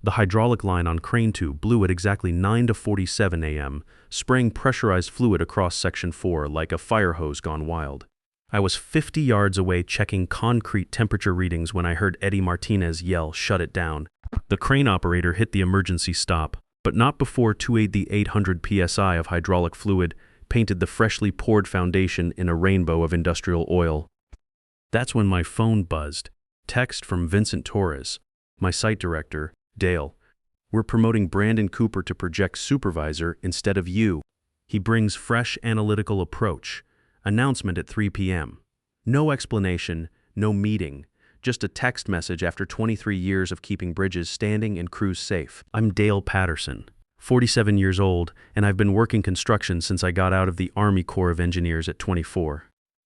The hydraulic line on crane 2 blew at exactly 9:47 a.m., spraying pressurized fluid across Section 4 like a fire hose gone wild. I was 50 yards away checking concrete temperature readings when I heard Eddie Martinez yell, "Shut it down." The crane operator hit the emergency stop, but not before 800 psi of hydraulic fluid painted the freshly poured foundation in a rainbow of industrial oil. That's when my phone buzzed. Text from Vincent Torres, my site director, Dale. "We're promoting Brandon Cooper to project supervisor instead of you. He brings fresh analytical approach. Announcement at 3 p.m. No explanation, no meeting, just a text message after 23 years of keeping bridges standing and crews safe." I'm Dale Patterson, 47 years old, and I've been working construction since I got out of the Army Corps of Engineers at 24.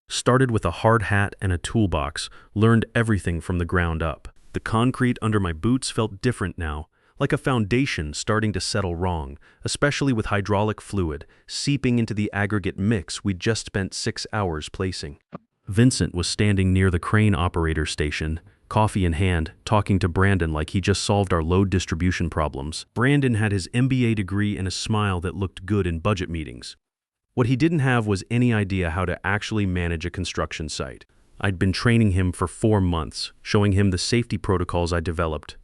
Started with a hard hat and a toolbox, learned everything from the ground up. The concrete under my boots felt different now, like a foundation starting to settle wrong, especially with hydraulic fluid seeping into the aggregate mix we'd just spent 6 hours placing. Vincent was standing near the crane operator station, coffee in hand, talking to Brandon like he just solved our load distribution problems. Brandon had his MBA degree and a smile that looked good in budget meetings. What he didn't have was any idea how to actually manage a construction site. I'd been training him for 4 months, showing him the safety protocols I developed,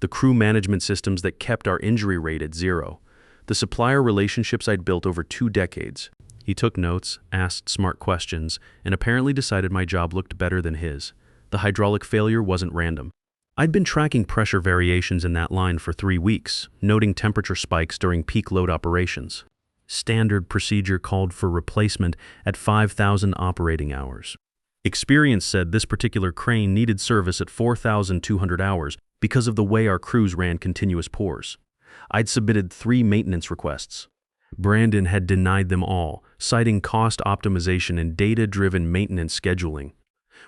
the crew management systems that kept our injury rate at 0, the supplier relationships I'd built over 2 decades. He took notes, asked smart questions, and apparently decided my job looked better than his. The hydraulic failure wasn't random. I'd been tracking pressure variations in that line for 3 weeks, noting temperature spikes during peak load operations. Standard procedure called for replacement at 5,000 operating hours. Experience said this particular crane needed service at 4,200 hours because of the way our crews ran continuous pours. I'd submitted 3 maintenance requests. Brandon had denied them all, citing cost optimization and data-driven maintenance scheduling.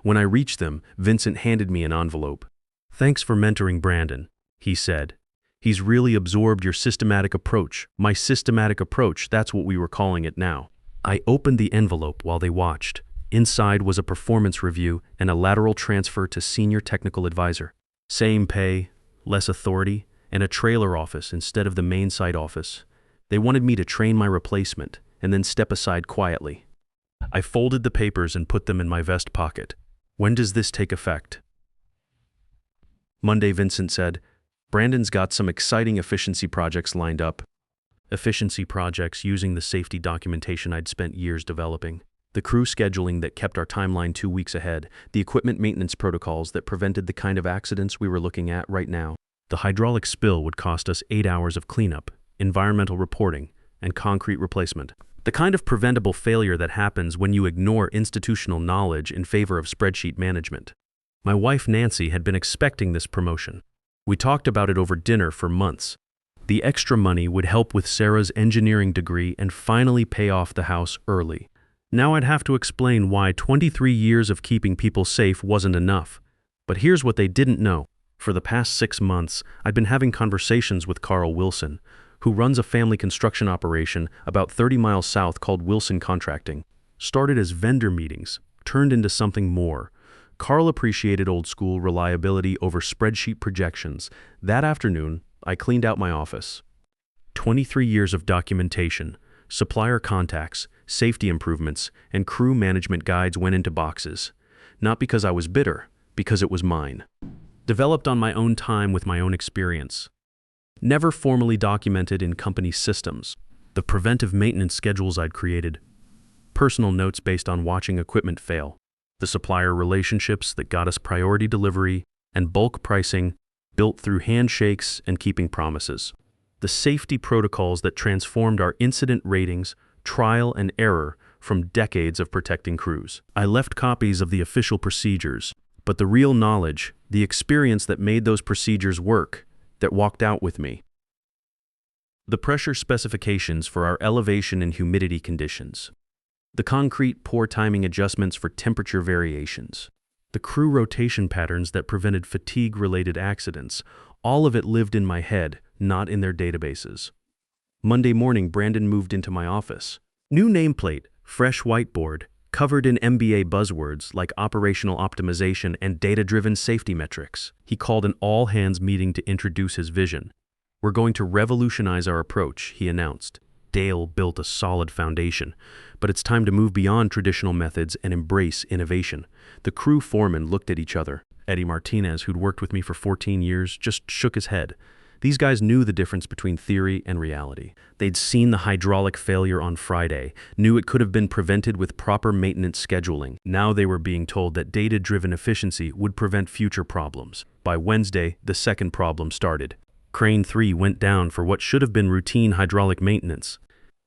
When I reached them, Vincent handed me an envelope. "Thanks for mentoring Brandon," he said. "He's really absorbed your systematic approach. My systematic approach, that's what we were calling it now." I opened the envelope while they watched. Inside was a performance review and a lateral transfer to senior technical advisor. Same pay, less authority, and a trailer office instead of the main site office. They wanted me to train my replacement and then step aside quietly. I folded the papers and put them in my vest pocket. "When does this take effect?" Monday, Vincent said. "Brandon's got some exciting efficiency projects lined up." Efficiency projects using the safety documentation I'd spent years developing. The crew scheduling that kept our timeline 2 weeks ahead, the equipment maintenance protocols that prevented the kind of accidents we were looking at right now. The hydraulic spill would cost us 8 hours of cleanup, environmental reporting, and concrete replacement. The kind of preventable failure that happens when you ignore institutional knowledge in favor of spreadsheet management. My wife Nancy had been expecting this promotion. We talked about it over dinner for months. The extra money would help with Sarah's engineering degree and finally pay off the house early. Now I'd have to explain why 23 years of keeping people safe wasn't enough. But here's what they didn't know. For the past 6 months, I'd been having conversations with Carl Wilson, who runs a family construction operation about 30 miles south called Wilson Contracting. Started as vendor meetings, turned into something more. Carl appreciated old-school reliability over spreadsheet projections. That afternoon, I cleaned out my office. 23 years of documentation, supplier contacts, safety improvements, and crew management guides went into boxes. Not because I was bitter, because it was mine. Developed on my own time with my own experience. Never formally documented in company systems. The preventive maintenance schedules I'd created. Personal notes based on watching equipment fail. The supplier relationships that got us priority delivery and bulk pricing built through handshakes and keeping promises. The safety protocols that transformed our incident ratings, trial and error from decades of protecting crews. I left copies of the official procedures, but the real knowledge, the experience that made those procedures work, that walked out with me. The pressure specifications for our elevation and humidity conditions. The concrete pour timing adjustments for temperature variations. The crew rotation patterns that prevented fatigue-related accidents. All of it lived in my head, not in their databases. Monday morning, Brandon moved into my office. New nameplate, fresh whiteboard, covered in MBA buzzwords like operational optimization and data-driven safety metrics. He called an all-hands meeting to introduce his vision. "We're going to revolutionize our approach," he announced. Dale built a solid foundation, but it's time to move beyond traditional methods and embrace innovation. The crew foreman looked at each other. Eddie Martinez, who'd worked with me for 14 years, just shook his head. These guys knew the difference between theory and reality. They'd seen the hydraulic failure on Friday, knew it could have been prevented with proper maintenance scheduling. Now they were being told that data-driven efficiency would prevent future problems. By Wednesday, the second problem started. Crane 3 went down for what should have been routine hydraulic maintenance.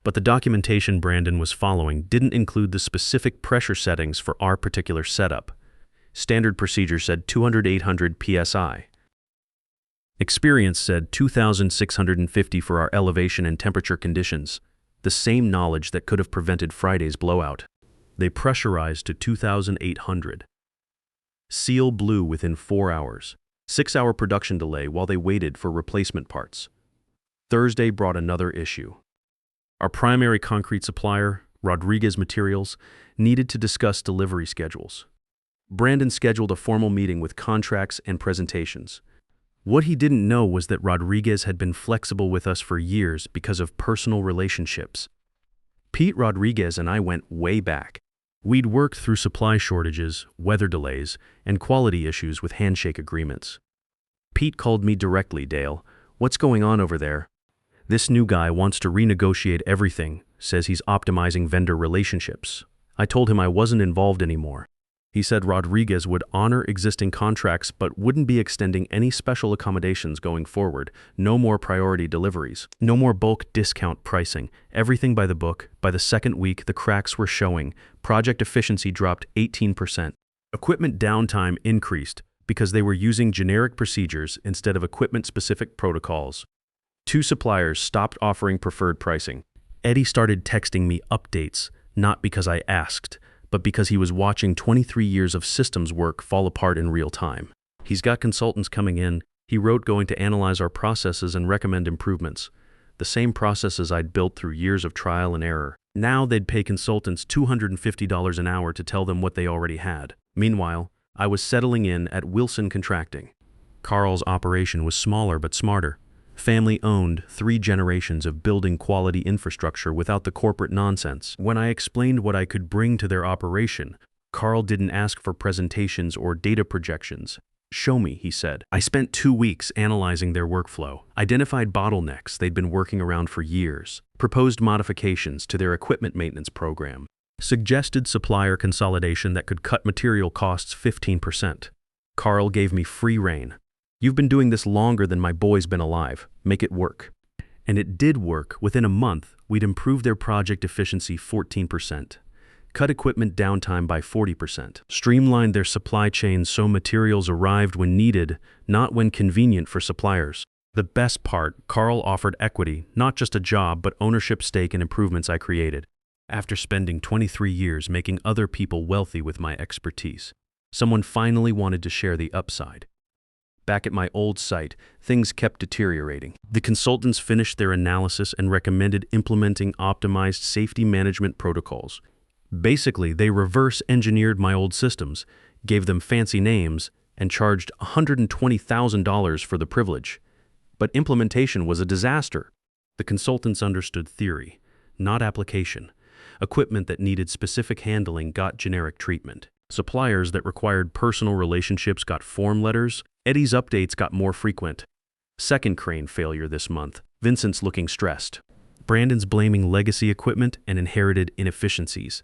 But the documentation Brandon was following didn't include the specific pressure settings for our particular setup. Standard procedure said 200-800 psi. Experience said 2,650 for our elevation and temperature conditions, the same knowledge that could have prevented Friday's blowout. They pressurized to 2,800. Seal blew within 4 hours. 6-hour production delay while they waited for replacement parts. Thursday brought another issue. Our primary concrete supplier, Rodriguez Materials, needed to discuss delivery schedules. Brandon scheduled a formal meeting with contracts and presentations. What he didn't know was that Rodriguez had been flexible with us for years because of personal relationships. Pete Rodriguez and I went way back. We'd worked through supply shortages, weather delays, and quality issues with handshake agreements. Pete called me directly. "Dale, what's going on over there? This new guy wants to renegotiate everything, says he's optimizing vendor relationships." I told him I wasn't involved anymore. He said Rodriguez would honor existing contracts but wouldn't be extending any special accommodations going forward. No more priority deliveries. No more bulk discount pricing. Everything by the book. By the second week, the cracks were showing. Project efficiency dropped 18%. Equipment downtime increased because they were using generic procedures instead of equipment-specific protocols. 2 suppliers stopped offering preferred pricing. Eddie started texting me updates, not because I asked, but because he was watching 23 years of systems work fall apart in real time. He's got consultants coming in, he wrote, going to analyze our processes and recommend improvements. The same processes I'd built through years of trial and error. Now they'd pay consultants $250 an hour to tell them what they already had. Meanwhile, I was settling in at Wilson Contracting. Carl's operation was smaller but smarter. Family-owned, 3 generations of building quality infrastructure without the corporate nonsense. When I explained what I could bring to their operation, Carl didn't ask for presentations or data projections. "Show me," he said. I spent 2 weeks analyzing their workflow, identified bottlenecks they'd been working around for years, proposed modifications to their equipment maintenance program, suggested supplier consolidation that could cut material costs 15%. Carl gave me free rein. "You've been doing this longer than my boy's been alive. Make it work." And it did work. Within a month, we'd improved their project efficiency 14%, cut equipment downtime by 40%, streamlined their supply chain so materials arrived when needed, not when convenient for suppliers. The best part, Carl offered equity, not just a job, but ownership stake in improvements I created. After spending 23 years making other people wealthy with my expertise, someone finally wanted to share the upside. Back at my old site, things kept deteriorating. The consultants finished their analysis and recommended implementing optimized safety management protocols. Basically, they reverse-engineered my old systems, gave them fancy names, and charged $120,000 for the privilege. But implementation was a disaster. The consultants understood theory, not application. Equipment that needed specific handling got generic treatment. Suppliers that required personal relationships got form letters. Eddie's updates got more frequent. Second crane failure this month. Vincent's looking stressed. Brandon's blaming legacy equipment and inherited inefficiencies.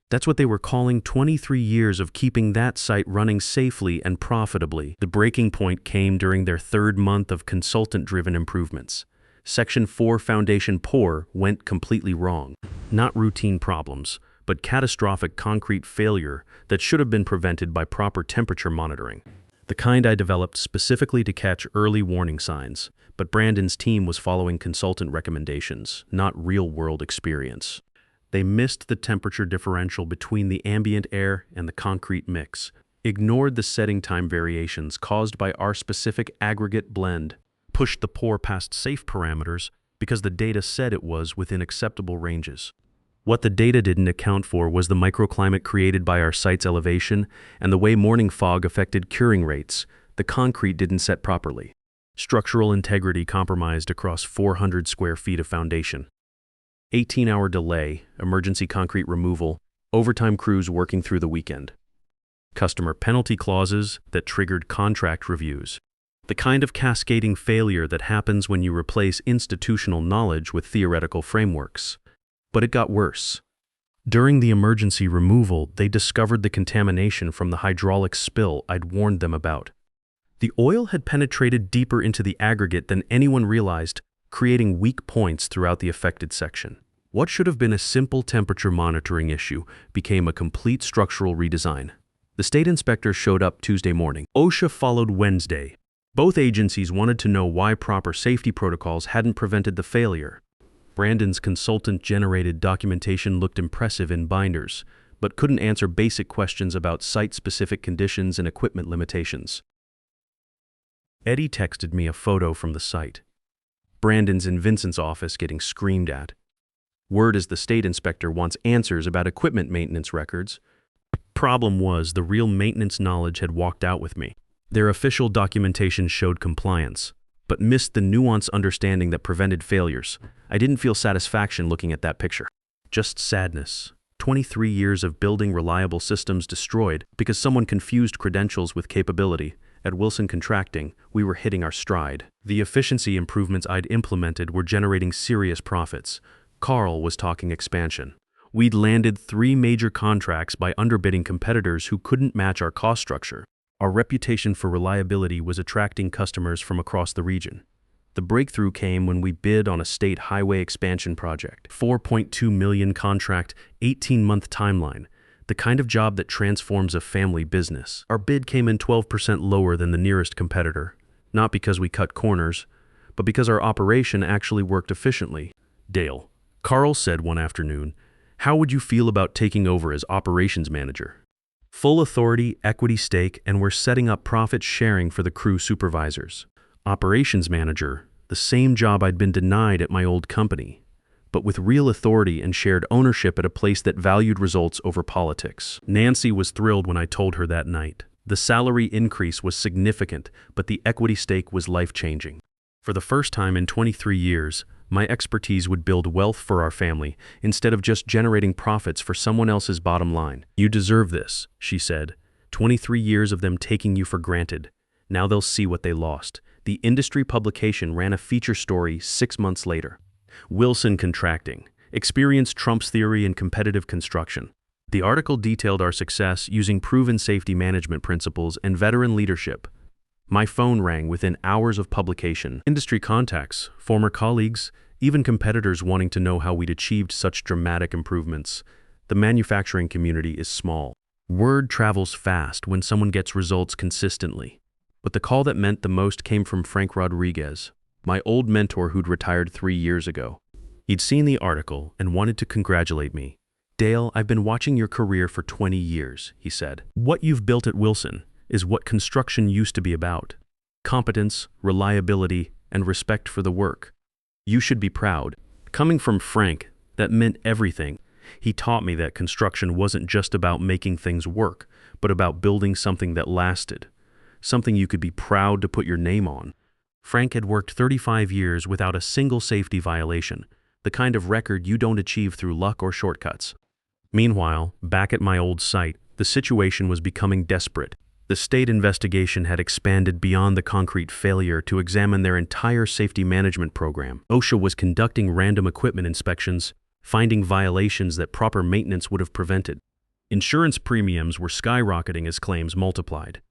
That's what they were calling 23 years of keeping that site running safely and profitably. The breaking point came during their 3rd month of consultant-driven improvements. Section 4 foundation pour went completely wrong. Not routine problems, but catastrophic concrete failure that should have been prevented by proper temperature monitoring. The kind I developed specifically to catch early warning signs, but Brandon's team was following consultant recommendations, not real-world experience. They missed the temperature differential between the ambient air and the concrete mix, ignored the setting time variations caused by our specific aggregate blend, pushed the pour past safe parameters because the data said it was within acceptable ranges. What the data didn't account for was the microclimate created by our site's elevation and the way morning fog affected curing rates. The concrete didn't set properly. Structural integrity compromised across 400 square feet of foundation. 18-hour delay, emergency concrete removal, overtime crews working through the weekend. Customer penalty clauses that triggered contract reviews. The kind of cascading failure that happens when you replace institutional knowledge with theoretical frameworks. But it got worse. During the emergency removal, they discovered the contamination from the hydraulic spill I'd warned them about. The oil had penetrated deeper into the aggregate than anyone realized, creating weak points throughout the affected section. What should have been a simple temperature monitoring issue became a complete structural redesign. The state inspector showed up Tuesday morning. OSHA followed Wednesday. Both agencies wanted to know why proper safety protocols hadn't prevented the failure. Brandon's consultant-generated documentation looked impressive in binders, but couldn't answer basic questions about site-specific conditions and equipment limitations. Eddie texted me a photo from the site. Brandon's in Vincent's office getting screamed at. Word is the state inspector wants answers about equipment maintenance records. Problem was, the real maintenance knowledge had walked out with me. Their official documentation showed compliance, but missed the nuanced understanding that prevented failures. I didn't feel satisfaction looking at that picture. Just sadness. 23 years of building reliable systems destroyed because someone confused credentials with capability. At Wilson Contracting, we were hitting our stride. The efficiency improvements I'd implemented were generating serious profits. Carl was talking expansion. We'd landed 3 major contracts by underbidding competitors who couldn't match our cost structure. Our reputation for reliability was attracting customers from across the region. The breakthrough came when we bid on a state highway expansion project. $4.2 million contract, 18-month timeline. The kind of job that transforms a family business. Our bid came in 12% lower than the nearest competitor, not because we cut corners, but because our operation actually worked efficiently. Dale. Carl said one afternoon, "How would you feel about taking over as operations manager? Full authority, equity stake, and we're setting up profit sharing for the crew supervisors." Operations manager, the same job I'd been denied at my old company, but with real authority and shared ownership at a place that valued results over politics. Nancy was thrilled when I told her that night. The salary increase was significant, but the equity stake was life-changing. For the first time in 23 years, my expertise would build wealth for our family instead of just generating profits for someone else's bottom line. "You deserve this," she said. 23 years of them taking you for granted. Now they'll see what they lost. The industry publication ran a feature story 6 months later. Wilson Contracting. Experience trumps theory in competitive construction. The article detailed our success using proven safety management principles and veteran leadership. My phone rang within hours of publication. Industry contacts, former colleagues, even competitors wanting to know how we'd achieved such dramatic improvements. The manufacturing community is small. Word travels fast when someone gets results consistently. But the call that meant the most came from Frank Rodriguez, my old mentor who'd retired 3 years ago. He'd seen the article and wanted to congratulate me. "Dale, I've been watching your career for 20 years, he said. "What you've built at Wilson is what construction used to be about. Competence, reliability, and respect for the work. You should be proud." Coming from Frank, that meant everything. He taught me that construction wasn't just about making things work, but about building something that lasted. Something you could be proud to put your name on. Frank had worked 35 years without a single safety violation, the kind of record you don't achieve through luck or shortcuts. Meanwhile, back at my old site, the situation was becoming desperate. The state investigation had expanded beyond the concrete failure to examine their entire safety management program. OSHA was conducting random equipment inspections, finding violations that proper maintenance would have prevented. Insurance premiums were skyrocketing as claims multiplied.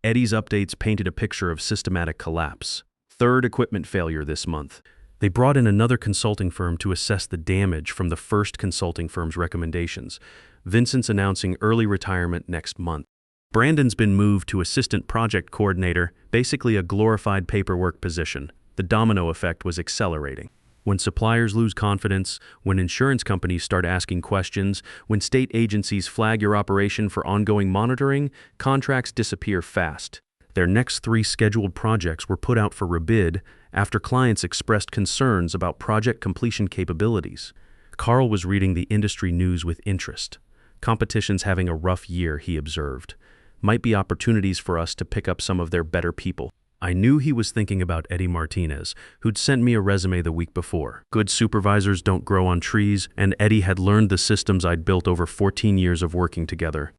Eddie's updates painted a picture of systematic collapse. 3rd equipment failure this month. They brought in another consulting firm to assess the damage from the first consulting firm's recommendations. Vincent's announcing early retirement next month. Brandon's been moved to assistant project coordinator, basically a glorified paperwork position. The domino effect was accelerating. When suppliers lose confidence, when insurance companies start asking questions, when state agencies flag your operation for ongoing monitoring, contracts disappear fast. Their next 3 scheduled projects were put out for rebid after clients expressed concerns about project completion capabilities. Carl was reading the industry news with interest. Competition's having a rough year, he observed. Might be opportunities for us to pick up some of their better people. I knew he was thinking about Eddie Martinez, who'd sent me a resume the week before. Good supervisors don't grow on trees, and Eddie had learned the systems I'd built over 14 years of working together.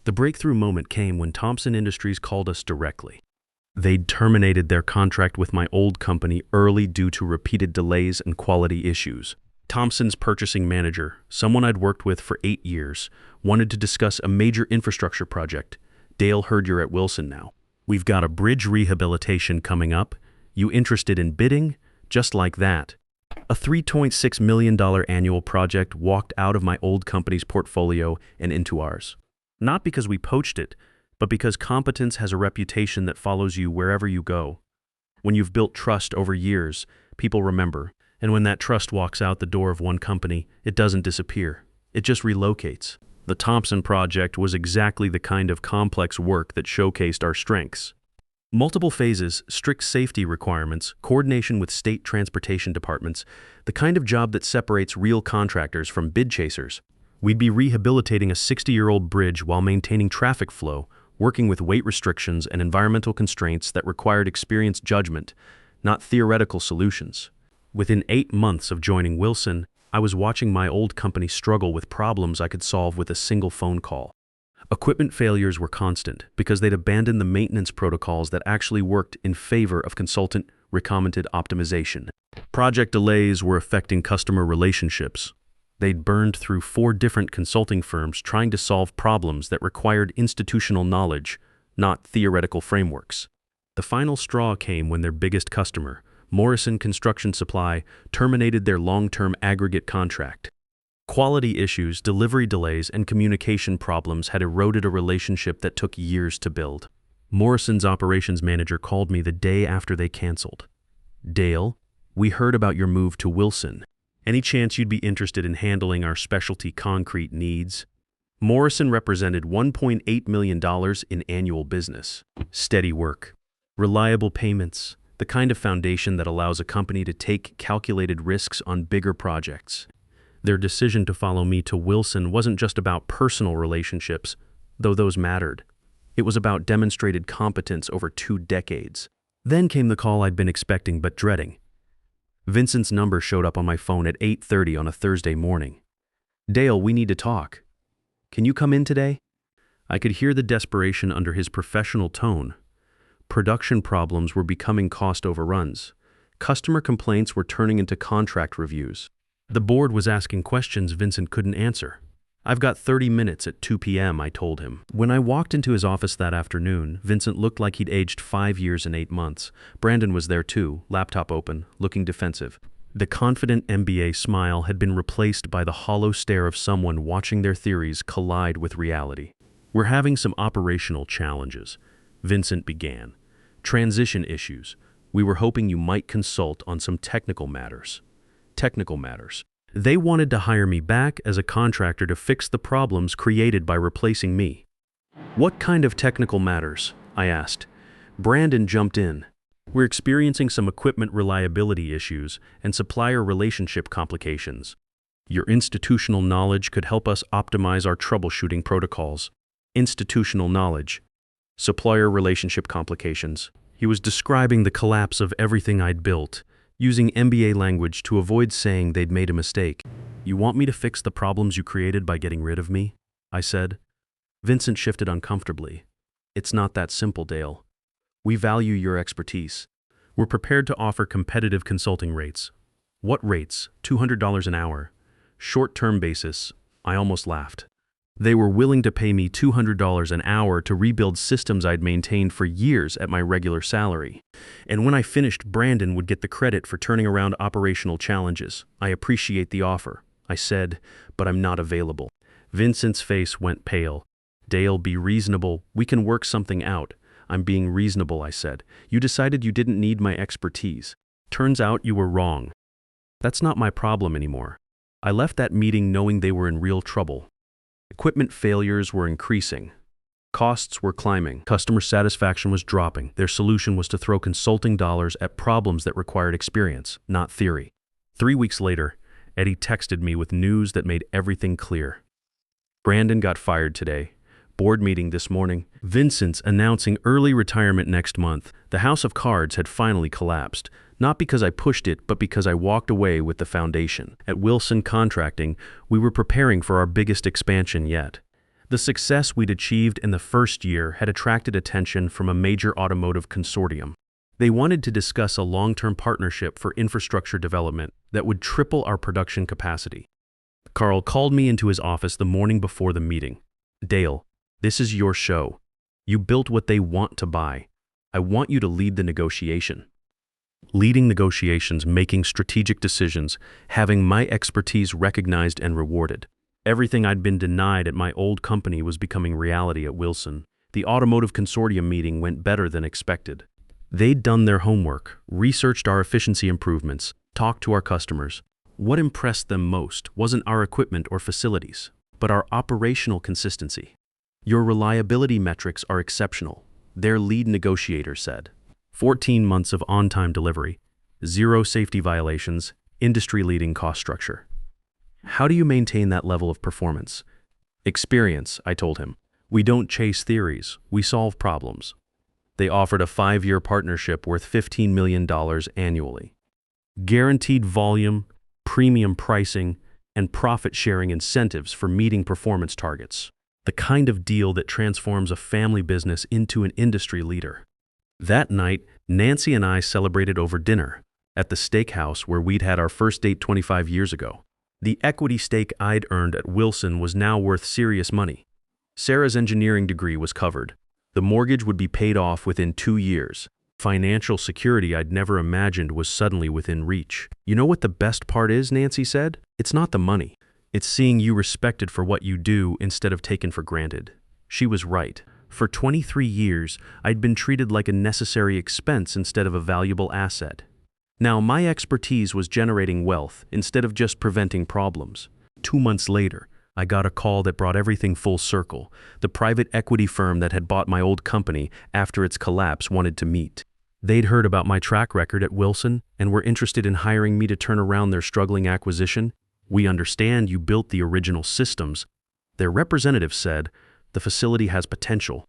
The breakthrough moment came when Thompson Industries called us directly. They'd terminated their contract with my old company early due to repeated delays and quality issues. Thompson's purchasing manager, someone I'd worked with for 8 years, wanted to discuss a major infrastructure project. Dale, heard you're at Wilson now. We've got a bridge rehabilitation coming up. You interested in bidding? Just like that. A $3.6 million annual project walked out of my old company's portfolio and into ours. Not because we poached it, but because competence has a reputation that follows you wherever you go. When you've built trust over years, people remember, and when that trust walks out the door of one company, it doesn't disappear. It just relocates. The Thompson project was exactly the kind of complex work that showcased our strengths. Multiple phases, strict safety requirements, coordination with state transportation departments, the kind of job that separates real contractors from bid chasers. We'd be rehabilitating a 60-year-old bridge while maintaining traffic flow, working with weight restrictions and environmental constraints that required experienced judgment, not theoretical solutions. Within 8 months of joining Wilson, I was watching my old company struggle with problems I could solve with a single phone call. Equipment failures were constant because they'd abandoned the maintenance protocols that actually worked in favor of consultant recommended optimization. Project delays were affecting customer relationships. They'd burned through 4 different consulting firms trying to solve problems that required institutional knowledge, not theoretical frameworks. The final straw came when their biggest customer, Morrison Construction Supply, terminated their long-term aggregate contract. Quality issues, delivery delays, and communication problems had eroded a relationship that took years to build. Morrison's operations manager called me the day after they canceled. Dale, we heard about your move to Wilson. Any chance you'd be interested in handling our specialty concrete needs? Morrison represented $1.8 million in annual business. Steady work. Reliable payments. The kind of foundation that allows a company to take calculated risks on bigger projects. Their decision to follow me to Wilson wasn't just about personal relationships, though those mattered. It was about demonstrated competence over 2 decades. Then came the call I'd been expecting but dreading. Vincent's number showed up on my phone at 8:30 on a Thursday morning. Dale, we need to talk. Can you come in today? I could hear the desperation under his professional tone. Production problems were becoming cost overruns. Customer complaints were turning into contract reviews. The board was asking questions Vincent couldn't answer. I've got 30 minutes at 2 p.m., I told him. When I walked into his office that afternoon, Vincent looked like he'd aged 5 years and 8 months. Brandon was there too, laptop open, looking defensive. The confident MBA smile had been replaced by the hollow stare of someone watching their theories collide with reality. We're having some operational challenges, Vincent began. Transition issues. We were hoping you might consult on some technical matters. Technical matters. They wanted to hire me back as a contractor to fix the problems created by replacing me. What kind of technical matters? I asked. Brandon jumped in. We're experiencing some equipment reliability issues and supplier relationship complications. Your institutional knowledge could help us optimize our troubleshooting protocols. Institutional knowledge. Supplier relationship complications. He was describing the collapse of everything I'd built, using MBA language to avoid saying they'd made a mistake. You want me to fix the problems you created by getting rid of me? I said. Vincent shifted uncomfortably. It's not that simple, Dale. We value your expertise. We're prepared to offer competitive consulting rates. What rates? $200 an hour. Short-term basis. I almost laughed. They were willing to pay me $200 an hour to rebuild systems I'd maintained for years at my regular salary. And when I finished, Brandon would get the credit for turning around operational challenges. I appreciate the offer, I said, but I'm not available. Vincent's face went pale. Dale, be reasonable. We can work something out. I'm being reasonable, I said. You decided you didn't need my expertise. Turns out you were wrong. That's not my problem anymore. I left that meeting knowing they were in real trouble. Equipment failures were increasing. Costs were climbing. Customer satisfaction was dropping. Their solution was to throw consulting dollars at problems that required experience, not theory. 3 weeks later, Eddie texted me with news that made everything clear. Brandon got fired today. Board meeting this morning. Vincent's announcing early retirement next month. The house of cards had finally collapsed. Not because I pushed it, but because I walked away with the foundation. At Wilson Contracting, we were preparing for our biggest expansion yet. The success we'd achieved in the first year had attracted attention from a major automotive consortium. They wanted to discuss a long-term partnership for infrastructure development that would triple our production capacity. Carl called me into his office the morning before the meeting. "Dale, this is your show. You built what they want to buy. I want you to lead the negotiation." Leading negotiations, making strategic decisions, having my expertise recognized and rewarded. Everything I'd been denied at my old company was becoming reality at Wilson. The automotive consortium meeting went better than expected. They'd done their homework, researched our efficiency improvements, talked to our customers. What impressed them most wasn't our equipment or facilities, but our operational consistency. "Your reliability metrics are exceptional," their lead negotiator said. 14 months of on-time delivery, 0 safety violations, industry-leading cost structure. "How do you maintain that level of performance?" "Experience," I told him. "We don't chase theories, we solve problems." They offered a 5-year partnership worth $15 million annually. Guaranteed volume, premium pricing, and profit-sharing incentives for meeting performance targets. The kind of deal that transforms a family business into an industry leader. That night, Nancy and I celebrated over dinner at the steakhouse where we'd had our first date 25 years ago. The equity stake I'd earned at Wilson was now worth serious money. Sarah's engineering degree was covered. The mortgage would be paid off within 2 years. Financial security I'd never imagined was suddenly within reach. "You know what the best part is," Nancy said? "It's not the money. It's seeing you respected for what you do instead of taken for granted." She was right. For 23 years, I'd been treated like a necessary expense instead of a valuable asset. Now my expertise was generating wealth instead of just preventing problems. 2 months later, I got a call that brought everything full circle. The private equity firm that had bought my old company after its collapse wanted to meet. They'd heard about my track record at Wilson and were interested in hiring me to turn around their struggling acquisition. "We understand you built the original systems," their representative said. "The facility has potential,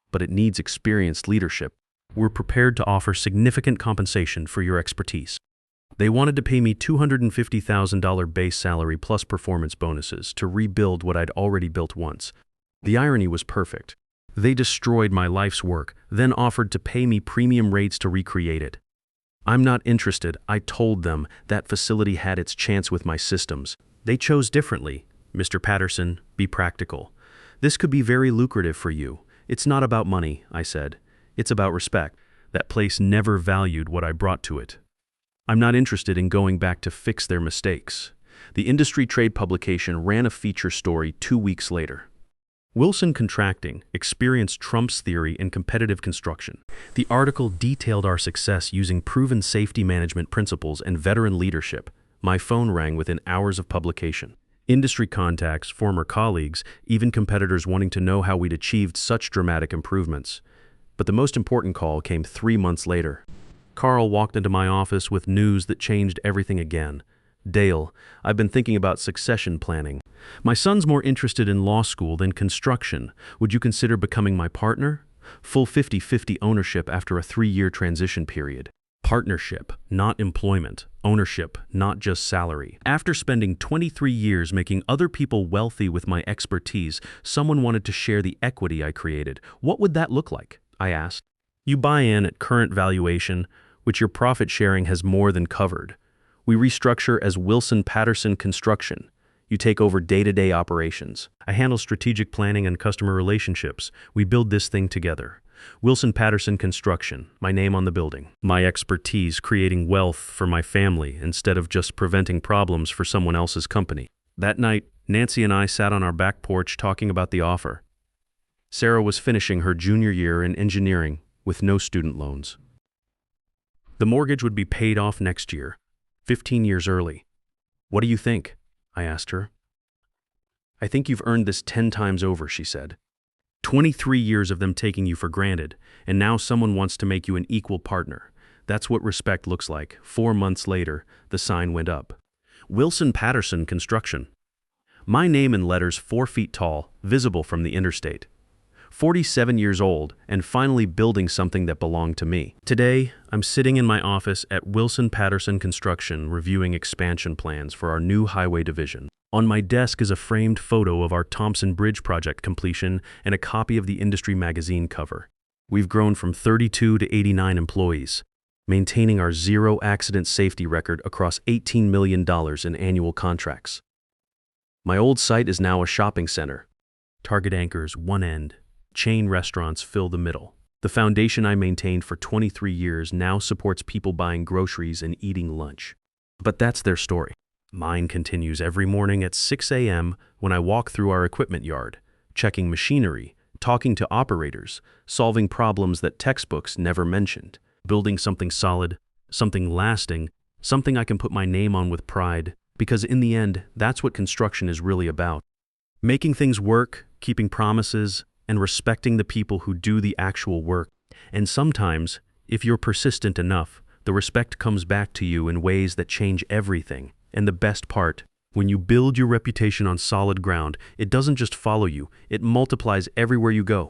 but it needs experienced leadership. We're prepared to offer significant compensation for your expertise." They wanted to pay me $250,000 base salary plus performance bonuses to rebuild what I'd already built once. The irony was perfect. They destroyed my life's work, then offered to pay me premium rates to recreate it. "I'm not interested," I told them. That facility had its chance with my systems. They chose differently. "Mr. Patterson, be practical. This could be very lucrative for you. It's not about money," I said. "It's about respect." That place never valued what I brought to it. I'm not interested in going back to fix their mistakes. The industry trade publication ran a feature story 2 weeks later. Wilson Contracting experienced Trump's theory in competitive construction. The article detailed our success using proven safety management principles and veteran leadership. My phone rang within hours of publication. Industry contacts, former colleagues, even competitors wanting to know how we'd achieved such dramatic improvements. But the most important call came 3 months later. Carl walked into my office with news that changed everything again. "Dale, I've been thinking about succession planning. My son's more interested in law school than construction. Would you consider becoming my partner? Full 50-50 ownership after a 3-year transition period." Partnership, not employment. Ownership, not just salary. After spending 23 years making other people wealthy with my expertise, someone wanted to share the equity I created. "What would that look like?" I asked. "You buy in at current valuation, which your profit sharing has more than covered. We restructure as Wilson Patterson Construction. You take over day-to-day operations. I handle strategic planning and customer relationships. We build this thing together. Wilson Patterson Construction, my name on the building. My expertise creating wealth for my family instead of just preventing problems for someone else's company." That night, Nancy and I sat on our back porch talking about the offer. Sarah was finishing her junior year in engineering with no student loans. The mortgage would be paid off next year, 15 years early. "What do you think?" I asked her. "I think you've earned this 10 times over," she said. 23 years of them taking you for granted, and now someone wants to make you an equal partner. That's what respect looks like. 4 months later, the sign went up. Wilson Patterson Construction. My name in letters 4 feet tall, visible from the interstate. 47 years old, and finally building something that belonged to me. Today, I'm sitting in my office at Wilson Patterson Construction reviewing expansion plans for our new highway division. On my desk is a framed photo of our Thompson Bridge project completion and a copy of the industry magazine cover. We've grown from 32 to 89 employees, maintaining our zero accident safety record across $18 million in annual contracts. My old site is now a shopping center. Target anchors one end, chain restaurants fill the middle. The foundation I maintained for 23 years now supports people buying groceries and eating lunch. But that's their story. Mine continues every morning at 6 a.m. when I walk through our equipment yard, checking machinery, talking to operators, solving problems that textbooks never mentioned, building something solid, something lasting, something I can put my name on with pride, because in the end, that's what construction is really about. Making things work, keeping promises, and respecting the people who do the actual work. And sometimes, if you're persistent enough, the respect comes back to you in ways that change everything. And the best part, when you build your reputation on solid ground, it doesn't just follow you, it multiplies everywhere you go.